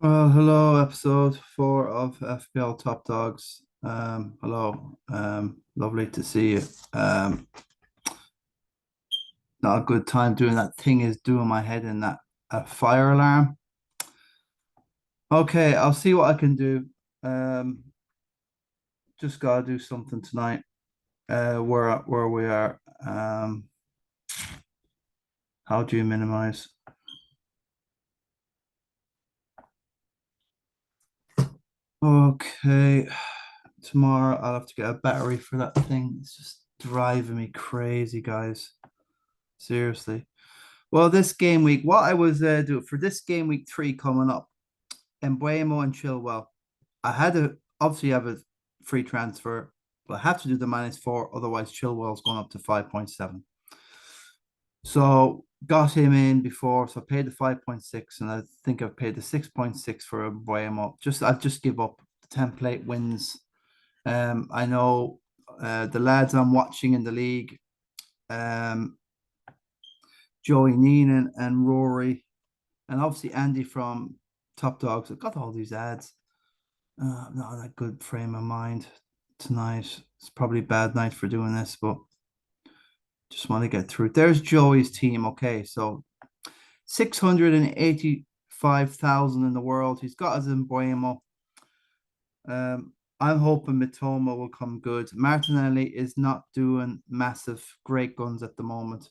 Well, hello, episode 4 of FPL Top Dogs. Hello. Lovely to see you. Not a good time doing that thing is doing my head in that fire alarm. Okay, I'll see what I can do. Um, just gotta do something tonight. Where we are. How do you minimize? Okay, tomorrow I'll have to get a battery for that thing. It's just driving me crazy, guys. Seriously. Well, this game week, what I was doing for this game week 3 coming up, Embuemo and Chilwell, I had to obviously have a free transfer, but I have to do the -4, otherwise Chilwell's going up to 5.7. So got him in before, so I paid the 5.6, and I think I've paid the 6.6 for Embuemo. I've just give up. The template wins. I know the lads I'm watching in the league, um, Joey Neenan and Rory, and obviously Andy from Top Dogs. I've got all these ads. Not in a good frame of mind tonight. It's probably a bad night for doing this, but just want to get through. There's Joey's team. Okay, so 685,000 in the world. He's got us in Buemo. I'm hoping Mitoma will come good. Martinelli is not doing massive great guns at the moment,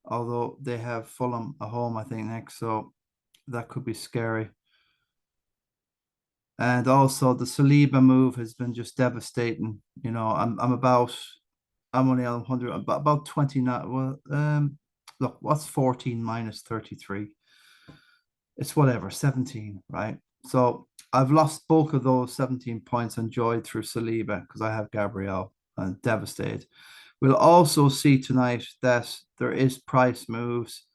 although they have Fulham at home, I think, next, so that could be scary. And also the Saliba move has been just devastating. I'm only on 100, about 29. Well, look, what's 14 minus 33? It's whatever, 17, right? So I've lost both of those 17 points enjoyed through Saliba because I have Gabriel and devastated. We'll also see tonight that there is price moves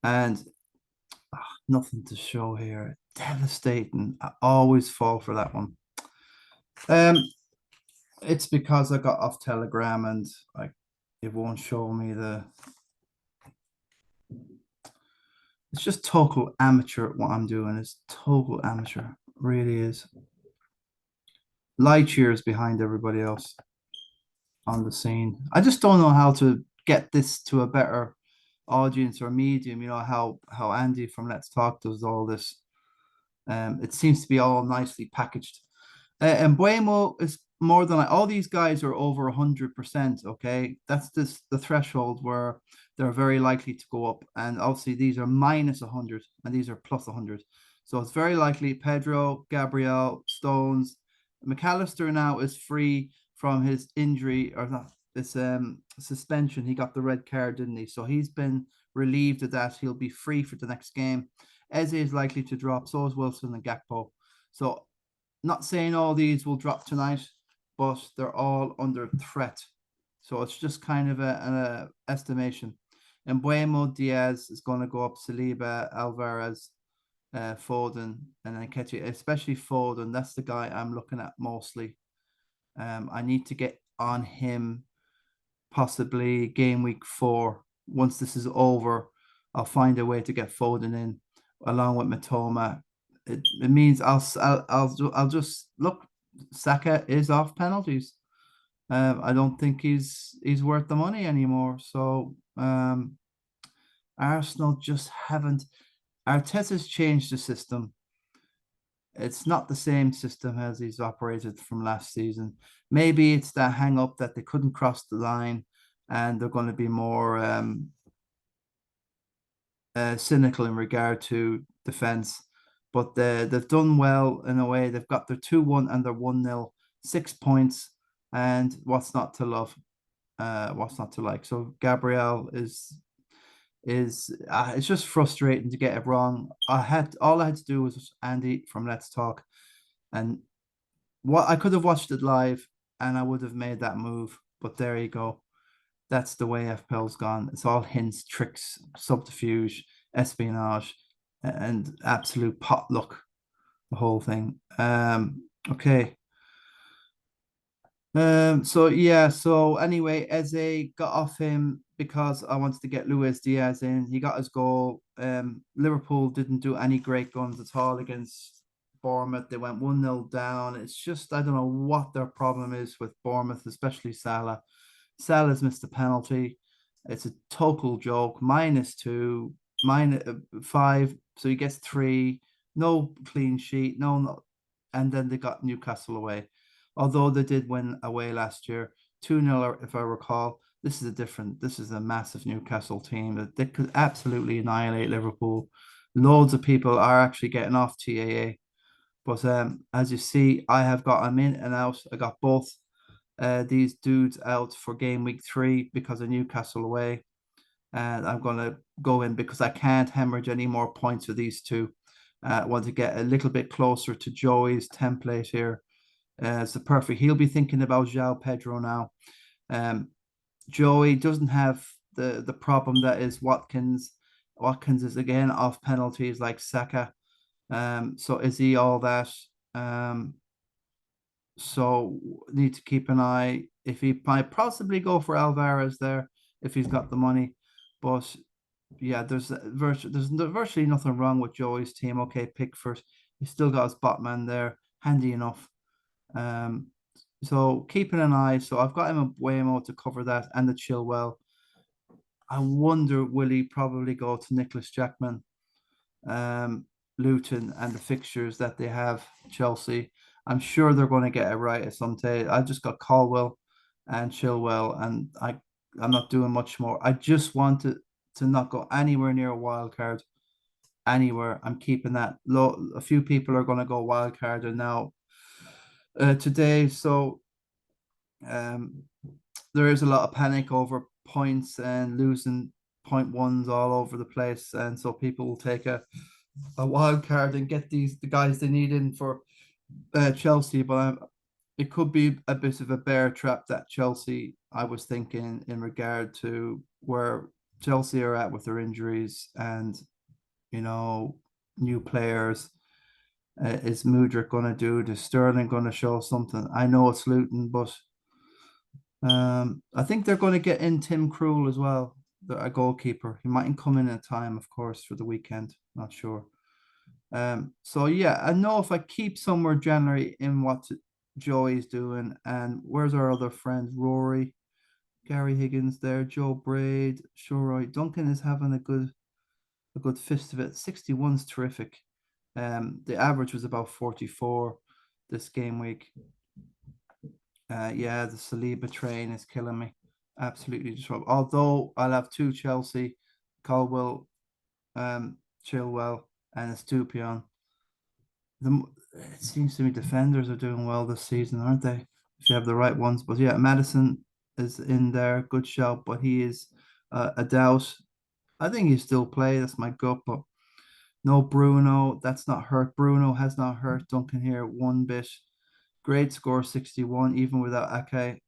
and nothing to show here. Devastating. I always fall for that one. Um, it's because I got off Telegram and like it won't show me the. It's just total amateur what I'm doing. It's total amateur. It really is. Light years behind everybody else on the scene. I just don't know how to get this to a better audience or medium. You know how Andy from Let's Talk does all this. It seems to be all nicely packaged. And Buemo is more than all these guys are over 100%. Okay, that's just the threshold where they're very likely to go up. And obviously, these are minus 100 and these are plus 100. So it's very likely Pedro, Gabriel, Stones, McAllister now is free from his injury or not this suspension. He got the red card, didn't he? So he's been relieved of that. He'll be free for the next game. Eze is likely to drop, so is Wilson and Gakpo. So not saying all these will drop tonight, but they're all under threat. So it's just kind of an estimation. And Buemo Diaz is going to go up, Saliba, Alvarez, Foden, and then Ketty, especially Foden. That's the guy I'm looking at mostly. I need to get on him possibly game week 4. Once this is over, I'll find a way to get Foden in along with Matoma. It means I'll just look. Saka is off penalties. I don't think he's worth the money anymore. So Arsenal just haven't. Arteta's changed the system. It's not the same system as he's operated from last season. Maybe it's that hang up that they couldn't cross the line and they're going to be more cynical in regard to defense. But they've done well in a way. They've got their 2-1 and their 1-0, 6 points. And what's not to love? What's not to like? So Gabriel is it's just frustrating to get it wrong. All I had to do was Andy from Let's Talk, and what I could have watched it live, and I would have made that move. But there you go. That's the way FPL's gone. It's all hints, tricks, subterfuge, espionage, and absolute potluck. The whole thing. Okay. So yeah. So anyway, Eze got off him because I wanted to get Luis Diaz in. He got his goal. Liverpool didn't do any great guns at all against Bournemouth. They went 1-0 down. It's just, I don't know what their problem is with Bournemouth, especially Salah. Salah's missed a penalty. It's a total joke. -2, -5. So he gets three. No clean sheet. No. And then they got Newcastle away. Although they did win away last year, 2-0, if I recall. This is a massive Newcastle team that they could absolutely annihilate Liverpool. Loads of people are actually getting off TAA. But as you see, I have got them in and out. I got both these dudes out for game week 3 because of Newcastle away. And I'm going to go in because I can't hemorrhage any more points with these two. I want to get a little bit closer to Joey's template here. It's the perfect. He'll be thinking about João Pedro now. Joey doesn't have the problem that is Watkins. Watkins is again off penalties like Saka. So is he all that? So need to keep an eye if he might possibly go for Alvarez there if he's got the money. But yeah, there's virtually nothing wrong with Joey's team. Okay, Pickford, he's still got his Botman there, handy enough. Um, so keeping an eye. So I've got him a Waymo to cover that and the Chilwell. I wonder will he probably go to Nicholas Jackman, Luton, and the fixtures that they have Chelsea. I'm sure they're going to get it right at some day. I just got Caldwell and Chilwell, and I'm not doing much more. I just wanted to not go anywhere near a wild card. Anywhere. I'm keeping that low. A few people are going to go wild card and now today. So um, there is a lot of panic over points and losing point ones all over the place, and so people will take a wild card and get the guys they need in for Chelsea. But it could be a bit of a bear trap that Chelsea. I was thinking in regard to where Chelsea are at with their injuries and you know new players. Is Mudryk going to do? Is Sterling going to show something? I know it's Luton, but I think they're going to get in Tim Krul as well, a goalkeeper. He mightn't come in time, of course, for the weekend. Not sure. So yeah, I know if I keep somewhere generally in what Joey's doing, and where's our other friends? Rory, Gary Higgins there, Joe Braid, sure right. Duncan is having a good fist of it. 61's terrific. The average was about 44 this game week. Yeah, the Saliba train is killing me. Absolutely disrupt. Although I'll have two Chelsea, Caldwell, Chilwell, and Estupion. It seems to me defenders are doing well this season, aren't they? If you have the right ones. But yeah, Madison is in there. Good shout, but he is a doubt. I think he still play. That's my gut, but no Bruno. That's not hurt. Bruno has not hurt Duncan here one bit. Great score, 61, even without Ake.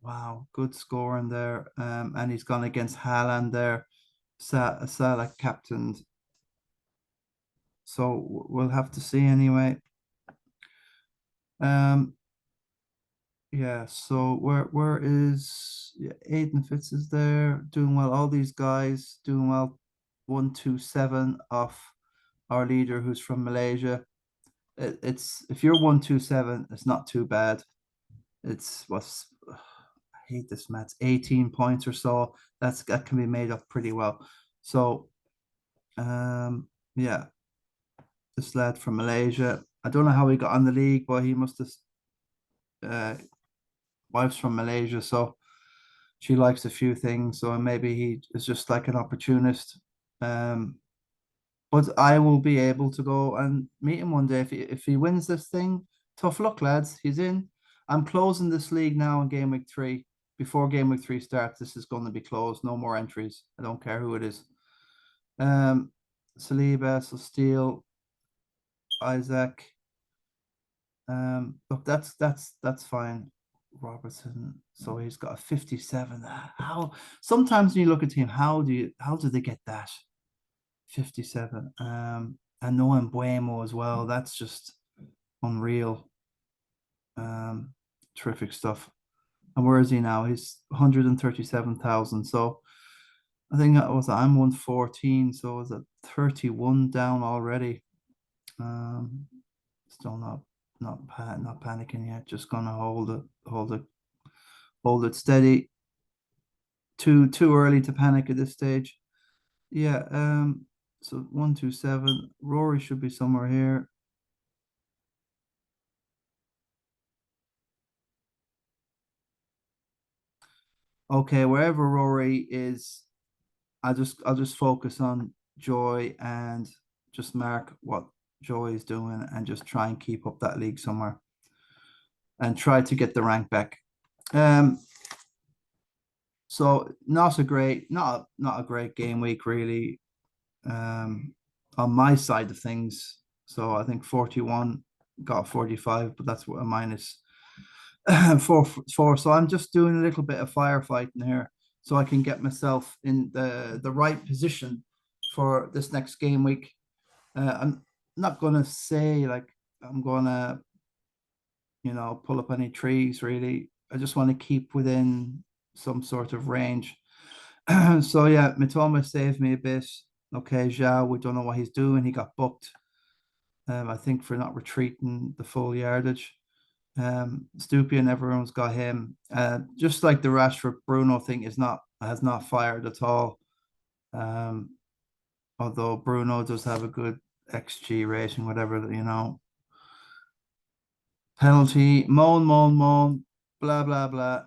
Wow, good score in there. And he's gone against Haaland there. Salah captained. So we'll have to see anyway. Um, yeah, so where is yeah, Aiden Fitz is there doing well. All these guys doing well. 127 off our leader who's from Malaysia. It's if you're 127, it's not too bad. It's what's I hate this match, 18 points or so. That can be made up pretty well. So yeah, this lad from Malaysia. I don't know how he got on the league, but he must have wife's from Malaysia, so she likes a few things. So maybe he is just like an opportunist. Um, but I will be able to go and meet him one day if he wins this thing. Tough luck, lads. He's in. I'm closing this league now in game week 3. Before game week 3 starts, this is going to be closed. No more entries. I don't care who it is. Saliba, so Steele, Isaac. Look, that's fine. Robertson, so he's got a 57. How sometimes when you look at him, how do they get that 57? And no Embuemo as well. That's just unreal. Terrific stuff. And where is he now? He's 137,000. So I think that was I'm 114, so is it 31 down already? Um, Still not panicking yet. Just gonna hold it steady. Too early to panic at this stage. Yeah. So 127. Rory should be somewhere here. Okay, wherever Rory is, I'll just focus on Joy and just mark what Joy is doing and just try and keep up that league somewhere and try to get the rank back. Um, so not a great game week really. On my side of things. So I think 41 got 45, but that's what a minus four. So I'm just doing a little bit of firefighting here so I can get myself in the right position for this next game week. I'm not gonna say like I'm gonna, pull up any trees really. I just want to keep within some sort of range. So yeah, Mitoma saved me a bit. Okay, Zhao, we don't know what he's doing. He got booked, I think, for not retreating the full yardage. Stupian, everyone's got him. Just like the Rashford Bruno thing has not fired at all. Um, Although Bruno does have a good XG rating, whatever, penalty, moan, blah blah blah.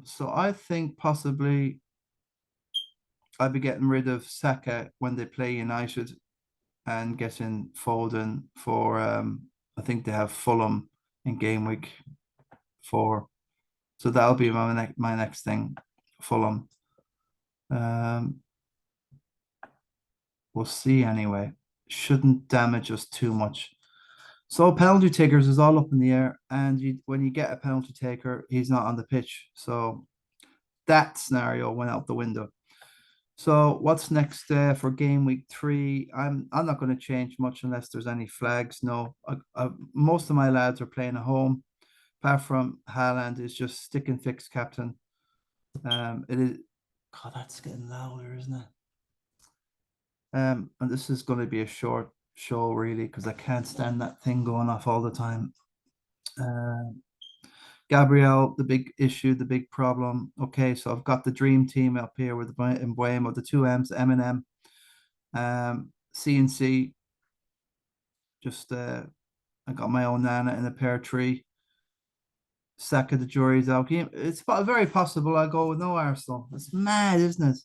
So I think possibly I'd be getting rid of Saka when they play United and getting Foden for I think they have Fulham in game week 4. So that'll be my next thing, Fulham. Um, we'll see anyway. Shouldn't damage us too much. So penalty takers is all up in the air, and when you get a penalty taker, he's not on the pitch. So that scenario went out the window. So what's next for game week 3? I'm not going to change much unless there's any flags. No, most of my lads are playing at home, apart from Haaland is just stick and fix captain. It is. God, that's getting louder, isn't it? And this is going to be a short show, really, because I can't stand that thing going off all the time. Uh, Gabriel, the big issue, the big problem. Okay, so I've got the dream team up here with Mbuemo, the two M's, M&M, CNC. Just I got my own Nana in a pear tree. Saka, the jury's out. It's very possible I'll go with no Arsenal. It's mad, isn't it?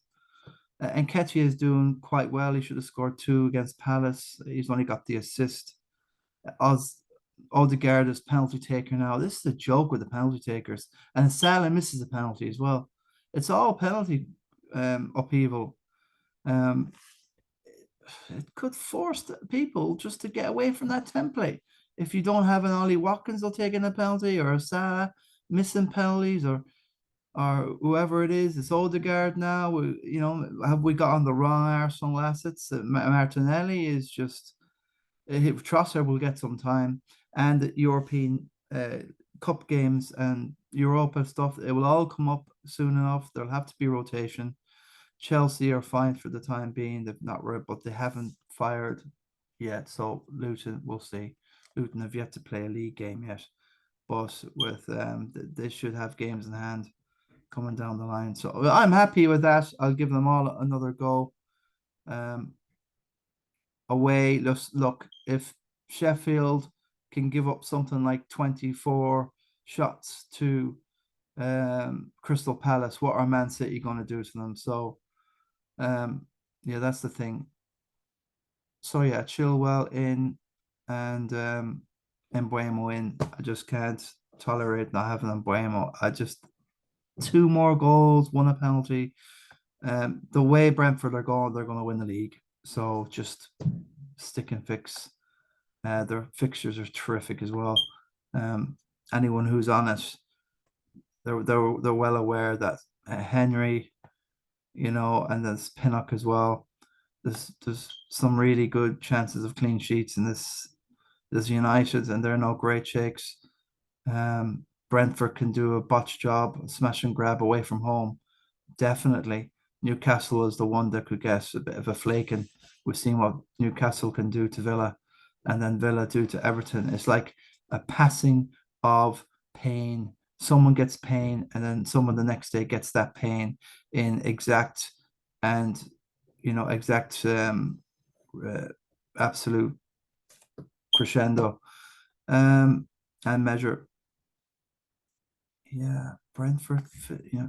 And Ketty is doing quite well. He should have scored 2 against Palace. He's only got the assist. Oz Odegaard is penalty taker now. This is a joke with the penalty takers. And Salah misses a penalty as well. It's all penalty upheaval. Um, it could force people just to get away from that template. If you don't have an Ollie Watkins, they'll take in a penalty, or a Salah missing penalties, or whoever it is. It's Odegaard now. Have we got on the wrong Arsenal assets? Martinelli is just Trossard will get some time, and the European Cup games and Europa stuff. It will all come up soon enough. There'll have to be rotation. Chelsea are fine for the time being. They've not but they haven't fired yet. So Luton, we'll see. Luton have yet to play a league game yet, but with they should have games in hand coming down the line. So I'm happy with that. I'll give them all another go. Um, Away, look, if Sheffield can give up something like 24 shots to Crystal Palace, what are Man City going to do to them? So, um, yeah, that's the thing. So yeah, Chilwell in and Embuemo in. I just can't tolerate not having Embuemo. I just 2 more goals, 1 a penalty. The way Brentford are going, they're going to win the league. So just stick and fix. Their fixtures are terrific as well. Um, Anyone who's on it, they're well aware that Henry, and there's Pinnock as well. There's some really good chances of clean sheets in this United, and they're no great shakes. Brentford can do a botch job, smash and grab away from home. Definitely. Newcastle is the one that could get a bit of a flake, and we've seen what Newcastle can do to Villa, and then Villa do to Everton. It's like a passing of pain. Someone gets pain, and then someone the next day gets that pain in exact and exact uh, absolute crescendo and measure. Yeah, Brentford,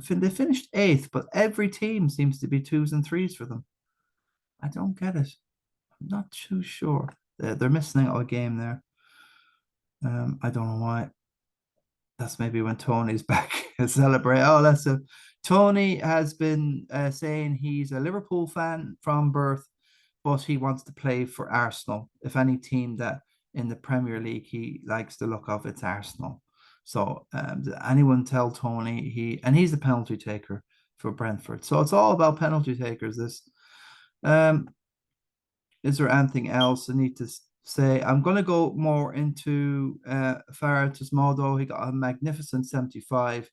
they finished eighth, but every team seems to be twos and threes for them. I don't get it. I'm not too sure. They're missing out a game there. I don't know why. That's maybe when Tony's back and celebrate. Oh, that's a Tony has been saying he's a Liverpool fan from birth, but he wants to play for Arsenal. If any team that in the Premier League he likes the look of, it's Arsenal. So did anyone tell Tony he's the penalty taker for Brentford. So it's all about penalty takers. This um, is there anything else I need to say? I'm going to go more into Farah Tasmodo. He got a magnificent 75.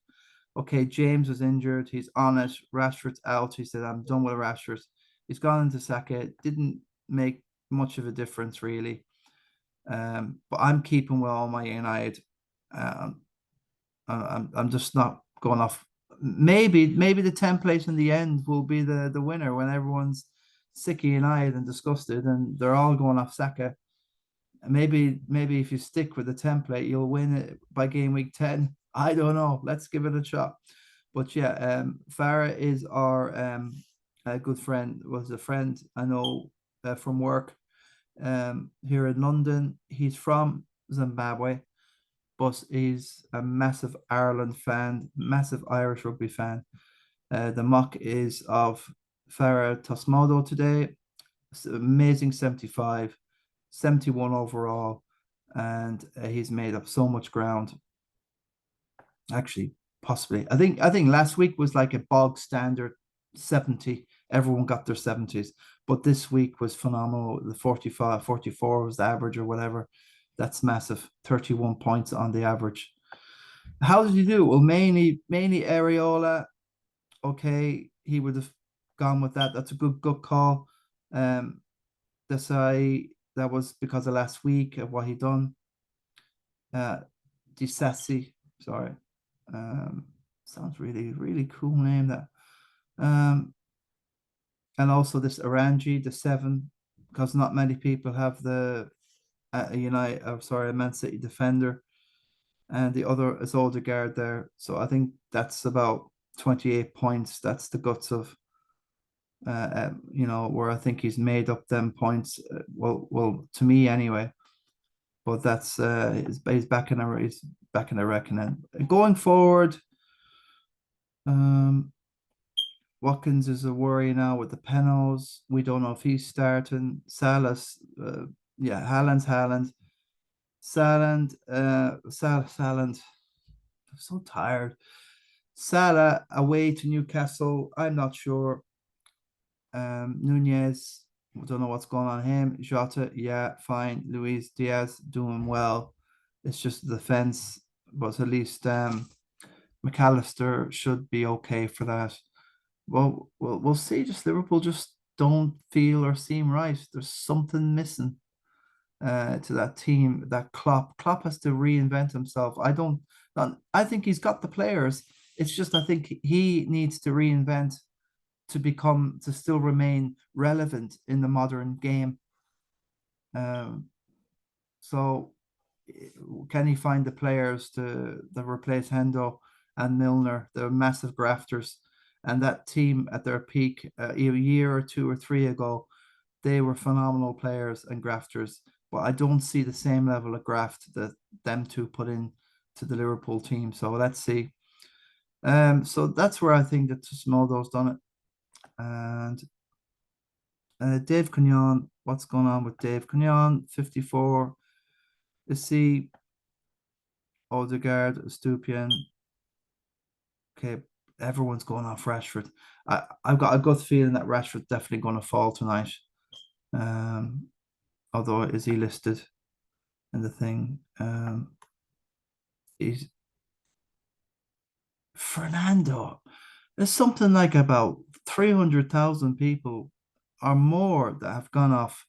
Okay, James was injured. He's on it. Rashford's out. He said, I'm done with Rashford. He's gone into Saka. Didn't make much of a difference, really. But I'm keeping with all my United. Um, I'm just not going off. Maybe the template in the end will be the winner when everyone's sick of United and disgusted, and they're all going off Saka. Maybe if you stick with the template, you'll win it by game week 10. I don't know. Let's give it a shot. But yeah, Farah is our a good friend. Was a friend I know from work here in London. He's from Zimbabwe, but he's a massive Ireland fan, massive Irish rugby fan. The mock is of Farah Tosmodo today. It's amazing 75, 71 overall, and he's made up so much ground. Actually, possibly. I think last week was like a bog standard 70. Everyone got their 70s. But this week was phenomenal. The 45, 44 was the average or whatever. That's massive. 31 points on the average. How did you do? Well, mainly Areola. Okay, he would have gone with that. That's a good call. Um, that was because of last week of what he done. Disassi, sorry. Um, sounds really cool name that. Um, and also this Aranji, the 7, because not many people have the United, sorry, a Man City defender, and the other is Odegaard there. So I think that's about 28 points. That's the guts of where I think he's made up them points. Well, to me anyway. But that's he's back in a reckoning. Going forward, um, Watkins is a worry now with the penalties. We don't know if he's starting. Salah's, yeah, Haaland. Saland. I'm so tired. Salah away to Newcastle. I'm not sure. Nunez, we don't know what's going on him. Jota, yeah, fine. Luis Diaz doing well. It's just the defense, but at least McAllister should be okay for that. Well, we'll see. Just Liverpool just don't feel or seem right. There's something missing to that team. That Klopp has to reinvent himself. I think he's got the players. It's just I think he needs to reinvent to still remain relevant in the modern game. Um, so can he find the players to replace Hendo and Milner, the massive grafters, and that team at their peak a year or two or three ago, they were phenomenal players and grafters. But I don't see the same level of graft that them two put in to the Liverpool team. So let's see. So that's where I think that Smoldo's done it. And Dave Cunyon, what's going on with Dave Cunyon? 54. Is he Odegaard, Stupian? Okay, everyone's going off Rashford. I've got a good feeling that Rashford's definitely going to fall tonight. Um, although is he listed in the thing? He's Fernando. There's something like about 300,000 people or more that have gone off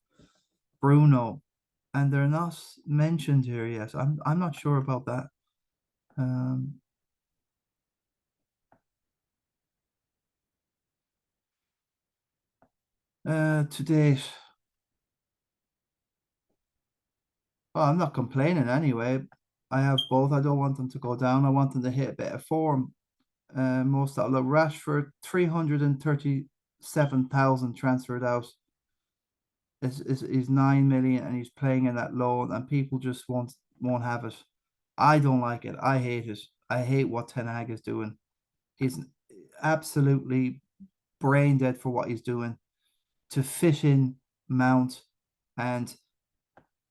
Bruno, and they're not mentioned here yet. I'm not sure about that. Um, to date, well, I'm not complaining anyway. I have both. I don't want them to go down. I want them to hit a bit of form. Most of look, Rashford, 337,000 transferred out. Is 9 million, and he's playing in that loan, and people just won't have it. I don't like it. I hate it. I hate what Ten Hag is doing. He's absolutely brain dead for what he's doing to fit in Mount and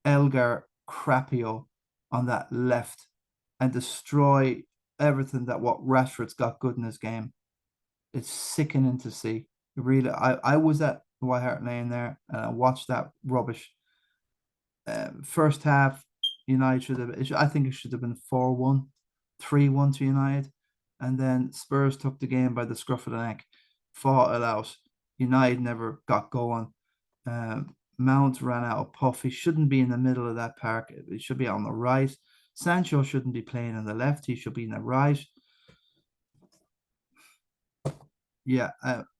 Elgar Crapio on that left and destroy everything that what Rashford's got good in his game. It's sickening to see. Really, I was at White Hart Lane there and I watched that rubbish. First half, United should have. I think it should have been 4-1, 3-1 to United, and then Spurs took the game by the scruff of the neck, fought it out. United never got going. Mount ran out of puff. He shouldn't be in the middle of that park. He should be on the right. Sancho shouldn't be playing on the left. He should be in the right. Yeah,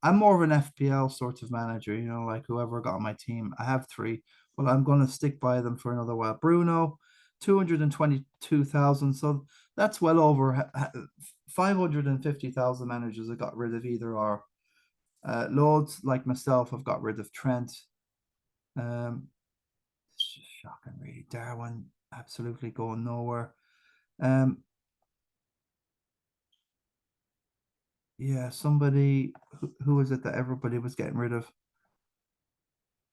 I'm more of an FPL sort of manager, like whoever got on my team. I have three, but I'm going to stick by them for another while. Bruno, 222,000. So that's well over 550,000 managers that got rid of either or. Loads like myself have got rid of Trent. Um, it's just shocking, really. Darwin absolutely going nowhere. Um, yeah, somebody who was it that everybody was getting rid of?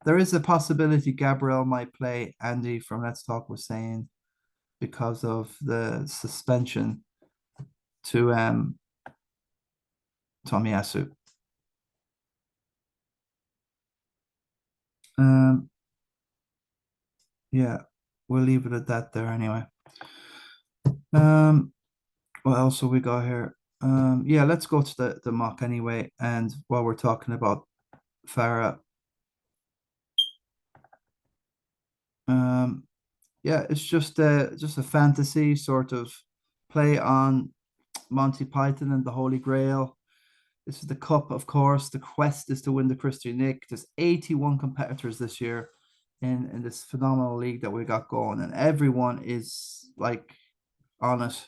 There is a possibility Gabriel might play. Andy from Let's Talk was saying because of the suspension to Tomiyasu. Um, yeah, we'll leave it at that there anyway. Um, what else have we got here? Yeah, let's go to the mock anyway. And while we're talking about Farah, um, yeah, it's just a fantasy sort of play on Monty Python and the Holy Grail. This is the cup, of course. The quest is to win the Christian Nick. There's 81 competitors this year in this phenomenal league that we got going, and everyone is like on it.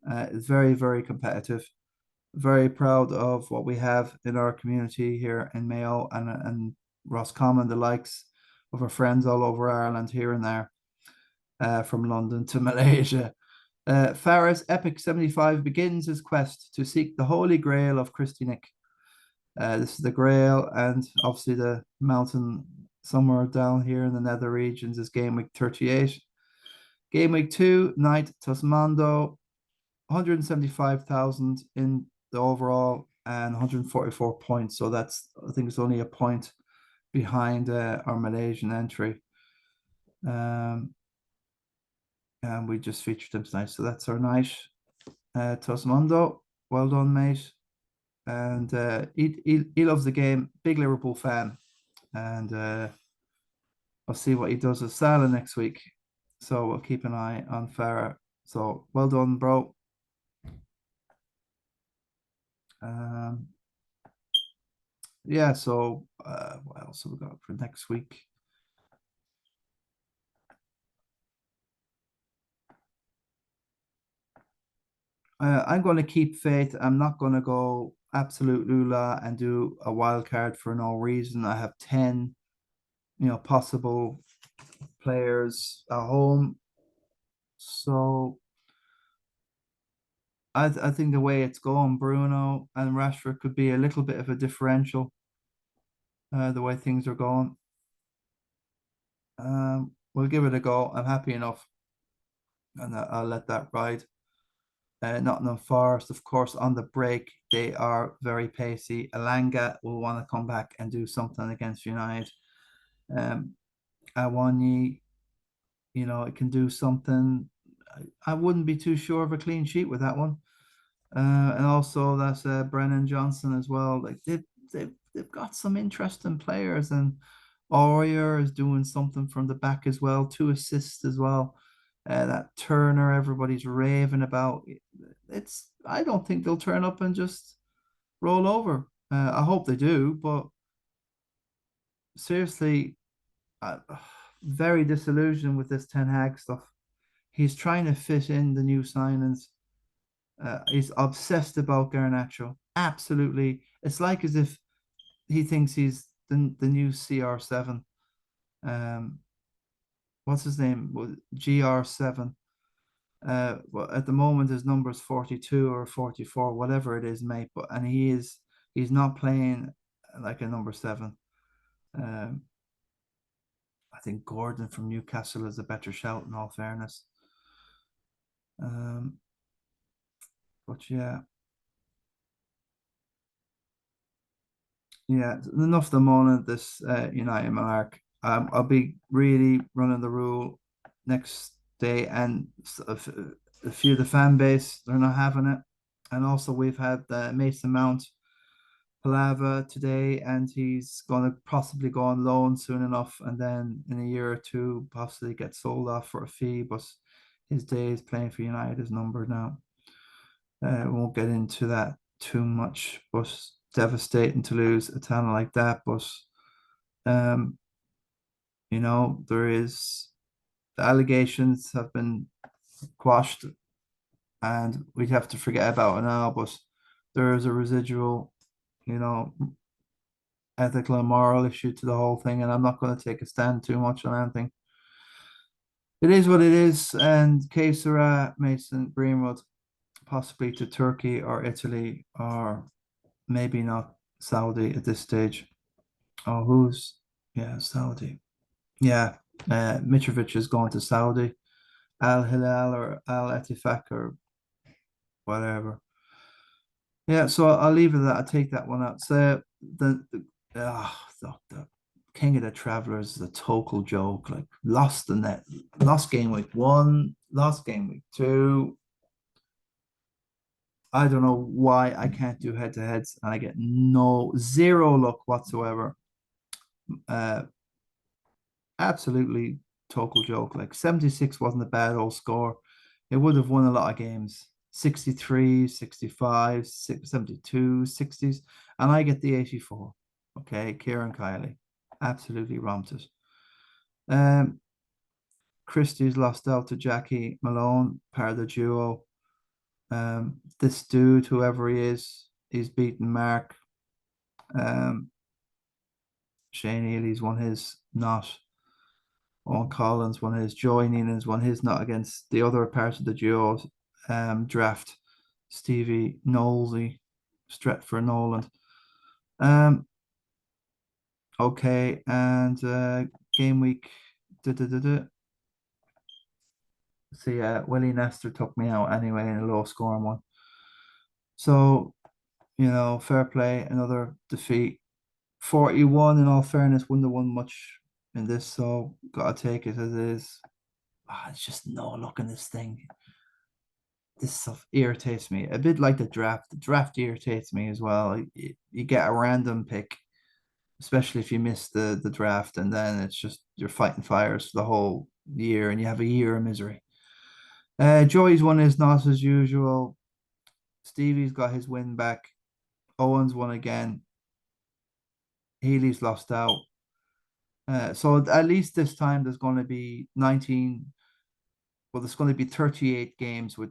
It's very, very competitive. Very proud of what we have in our community here in Mayo and Roscommon, the likes of our friends all over Ireland, here and there, from London to Malaysia. Farah's Epic 75 begins his quest to seek the Holy Grail of Christianic. This is the Grail, and obviously the mountain somewhere down here in the nether regions is game week 38. Game week 2, Knight Tasmando, 175,000 in the overall and 144 points. So I think it's only a point behind our Malaysian entry. And we just featured him tonight. So that's our night. Tasmando, well done, mate. And he loves the game. Big Liverpool fan, and I'll see what he does with Salah next week. So we'll keep an eye on Farah. So well done, bro. Um, yeah. So what else have we got for next week? I'm going to keep faith. I'm not going to go absolute lula and do a wild card for no reason. I have 10, possible players at home. So I think the way it's going, Bruno and Rashford could be a little bit of a differential, the way things are going. We'll give it a go. I'm happy enough, and I'll let that ride. Nottingham Forest, of course, on the break, they are very pacey. Alanga will want to come back and do something against United. Um, Awani, it can do something. I wouldn't be too sure of a clean sheet with that one. And also that's Brennan Johnson as well. Like they've got some interesting players, and Aurier is doing something from the back as well, 2 assists as well. That Turner, everybody's raving about. It's I don't think they'll turn up and just roll over. I hope they do, but seriously, I, very disillusioned with this Ten Hag stuff. He's trying to fit in the new signings. He's obsessed about Garnacho. Absolutely. It's like as if he thinks he's the new CR7. Um, what's his name? GR7. Well, at the moment his number is 42 or 44, whatever it is, mate. But and he's not playing like a number seven. Um, I think Gordon from Newcastle is a better shout in all fairness. Um, but yeah, yeah, enough of the moment this United Monarch. I'll be really running the rule next day, and a few of the fan base they're not having it, and also we've had Mason Mount Palava today, and he's going to possibly go on loan soon enough, and then in a year or two possibly get sold off for a fee. But his days playing for United is numbered now. Won't get into that too much, but devastating to lose a talent like that. But um, there is the allegations have been quashed, and we'd have to forget about it now. But there is a residual, you know, ethical and moral issue to the whole thing, and I'm not going to take a stand too much on anything. It is what it is, and que sera, Mason Greenwood, possibly to Turkey or Italy or maybe not Saudi at this stage. Oh, yeah, Saudi. Yeah, Mitrovic is going to Saudi, Al Hilal or Al Ettifaq or whatever. Yeah, so I'll leave it at that. I'll take that one out. So the King of the Travelers is a total joke. Like lost the net, lost game week one, lost game week two. I don't know why I can't do head to heads, and I get no zero luck whatsoever. Uh, Absolutely total joke. Like 76 wasn't a bad old score. It would have won a lot of games. 63, 65, 72, 60s. And I get the 84. Okay, Kieran Kiley. Absolutely romped it. Um, Christie's lost out to Jackie Malone, part of the duo. This dude, whoever he is, he's beaten Mark. Um, Shane Healy's won his not. Owen Collins won his, Joy Neenan's won his not against the other part of the duo draft, Stevie Knowlesy, Stretford Noland. Um, okay, and game week. Da, da, da, da. See, Willie Nestor took me out anyway in a low scoring one. So, fair play, another defeat. 41 in all fairness, wouldn't have won much in this, so gotta take it as it is. It's just no luck in this thing. This stuff irritates me a bit like the draft. The draft irritates me as well. You get a random pick, especially if you miss the draft, and then it's just you're fighting fires for the whole year, and you have a year of misery. Joey's one is not as usual. Stevie's got his win back. Owen's won again. Healy's lost out. So at least this time there's going to be 19. Well, there's going to be 38 games with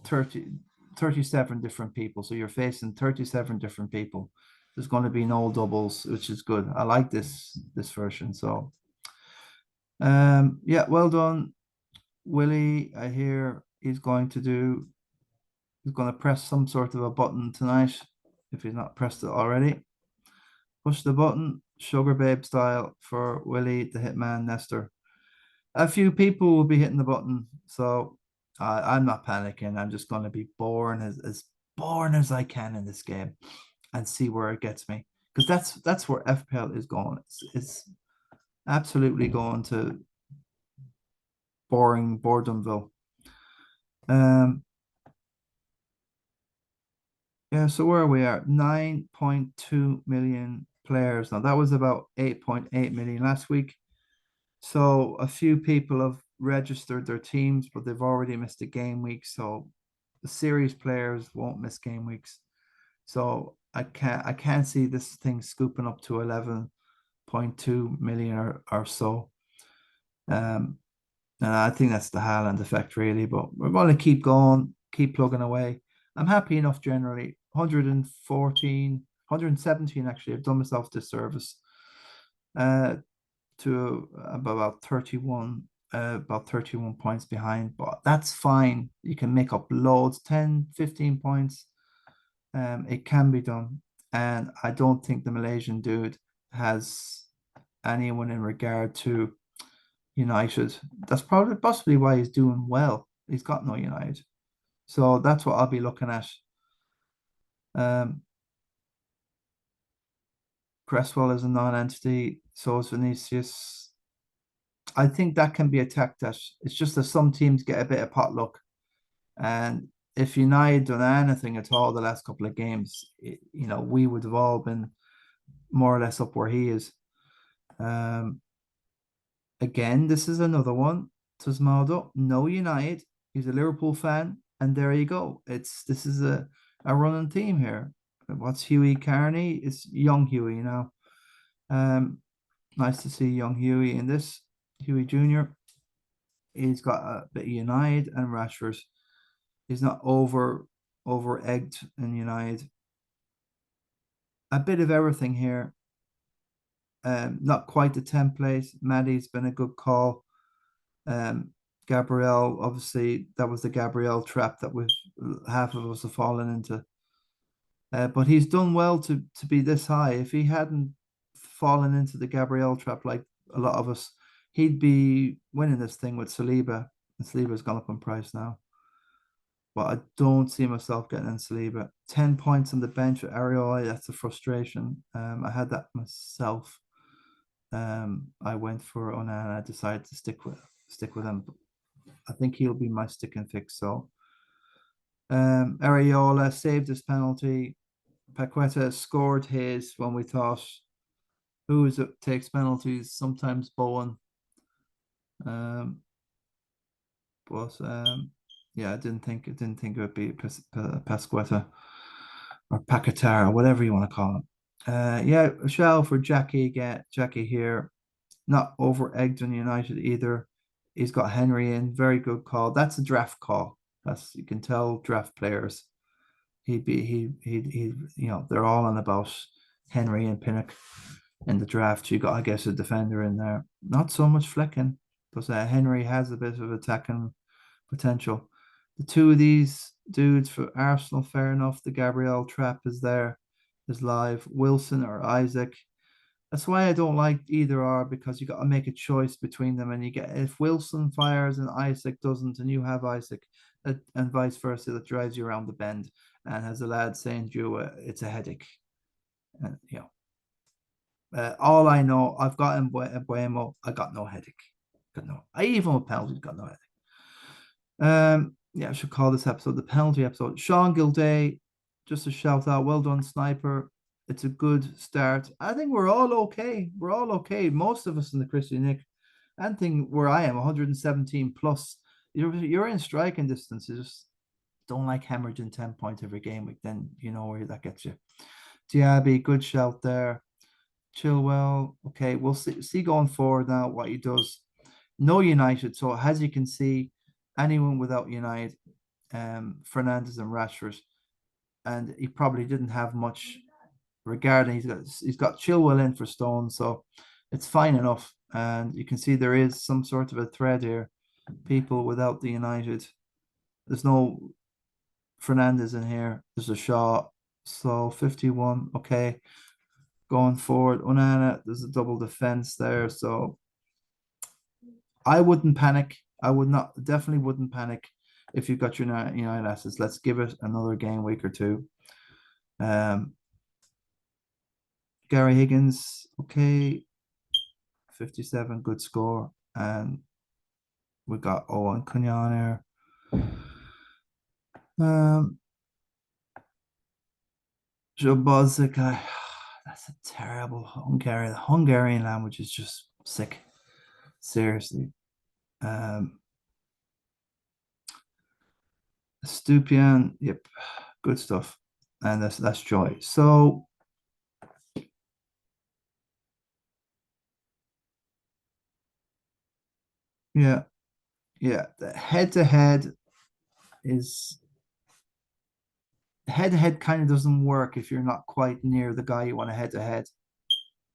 30, 37 different people. So you're facing 37 different people. There's going to be no doubles, which is good. I like this version. So yeah, well done, Willie. I hear he's going to press some sort of a button tonight if he's not pressed it already. Push the button, Sugar Babe style for Willie the Hitman Nestor. A few people will be hitting the button, so I'm not panicking. I'm just going to be boring as I can in this game and see where it gets me, because that's where FPL is going. It's absolutely going to boredomville. Um, Yeah, so where are we at? 9.2 million players. Now that was about 8.8 million last week. So a few people have registered their teams, but they've already missed a game week. So the series players won't miss game weeks. So I can't see this thing scooping up to 11.2 million or so. Um, and I think that's the Haaland effect, really. But we're going to keep going, keep plugging away. I'm happy enough generally. 114, 117 actually. I've done myself this service to about 31 points behind, but that's fine. You can make up loads, 10, 15 points. It can be done. And I don't think the Malaysian dude has anyone in regard to United. That's probably possibly why he's doing well. He's got no United. So that's what I'll be looking at. Um, Cresswell is a non-entity, so is Vinicius. I think that can be attacked at. It's just that some teams get a bit of pot luck. And if United done anything at all the last couple of games, we would have all been more or less up where he is. Um, Again, this is another one. Tasmaldo, no United. He's a Liverpool fan, and there you go. This is a running theme here. What's Huey Carney? It's young Huey now. Um, Nice to see young Huey in this. Huey Jr. He's got a bit of United and Rashford. He's not over egged in United. A bit of everything here. Not quite the template. Maddie's been a good call. Um, Gabriel, obviously, that was the Gabriel trap that we half of us have fallen into. But he's done well to be this high. If he hadn't fallen into the Gabriel trap like a lot of us, he'd be winning this thing with Saliba. And Saliba's gone up in price now. But I don't see myself getting in Saliba. 10 points on the bench with Arioli, that's a frustration. I had that myself. I went for Onana. I decided to stick with him. I think he'll be my stick and fix. So Areola saved his penalty. Paqueta scored his when we thought who is it takes penalties. Sometimes Bowen. Um, but yeah, I didn't think it would be Pasqueta or Paquetá or whatever you want to call him. Yeah, a shell for Jackie. Get Jackie here. Not over egged on United either. He's got Henry in. Very good call. That's a draft call. That's you can tell draft players. They're all on about Henry and Pinnock in the draft. You got, I guess, a defender in there. Not so much flicking, because Henry has a bit of attacking potential. The two of these dudes for Arsenal, fair enough. The Gabriel trap is live. Wilson or Isaac. That's why I don't like either or because you got to make a choice between them, and you get if Wilson fires and Isaac doesn't, and you have Isaac, and vice versa, that drives you around the bend. And as a lad saying to you, it's a headache. And all I know, I've got in Buemo, I got no headache. Got no. I even with penalties got no headache. Yeah, I should call this episode the penalty episode. Sean Gilday, just a shout out. Well done, sniper. It's a good start. I think we're all okay. We're all okay. Most of us in the Christian Nick. And thing where I am, 117 plus. You're in striking distance. You just don't like hemorrhaging 10 points every game week. Then you know where that gets you. Diaby, good shout there. Chilwell. Okay, we'll see going forward now what he does. No United. So as you can see, anyone without United, Fernandez and Rashford, and he probably didn't have much regarding. He's got Chilwell in for Stone, so it's fine enough. And you can see there is some sort of a thread here. People without the United. There's no Fernandez in here. There's a Shaw. So 51. Okay. Going forward, Onana, there's a double defense there. So I wouldn't panic. I would not definitely wouldn't panic if you've got your United assets. Let's give it another game week or two. Um, Gary Higgins, okay, 57, good score, and we got Owen Cunyan here. Um, Jabozic, that's a terrible Hungarian. The Hungarian language is just sick. Seriously. Um, Stupian, yep, good stuff. And that's joy. So yeah, yeah. The head to head is head to head kind of doesn't work if you're not quite near the guy you want to head to head.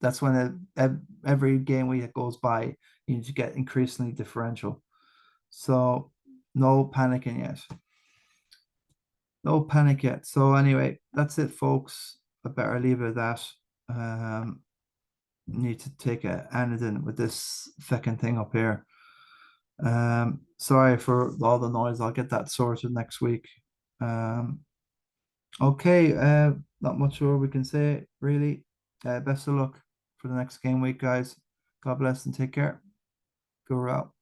That's when every game week that goes by, you need to get increasingly differential. So no panicking yet. No panic yet. So anyway, that's it, folks. I better leave it at that. Um, Need to take a anodine with this fucking thing up here. Sorry for all the noise. I'll get that sorted next week. Um, okay, not much more we can say, really. Best of luck for the next game week, guys. God bless and take care. Go out.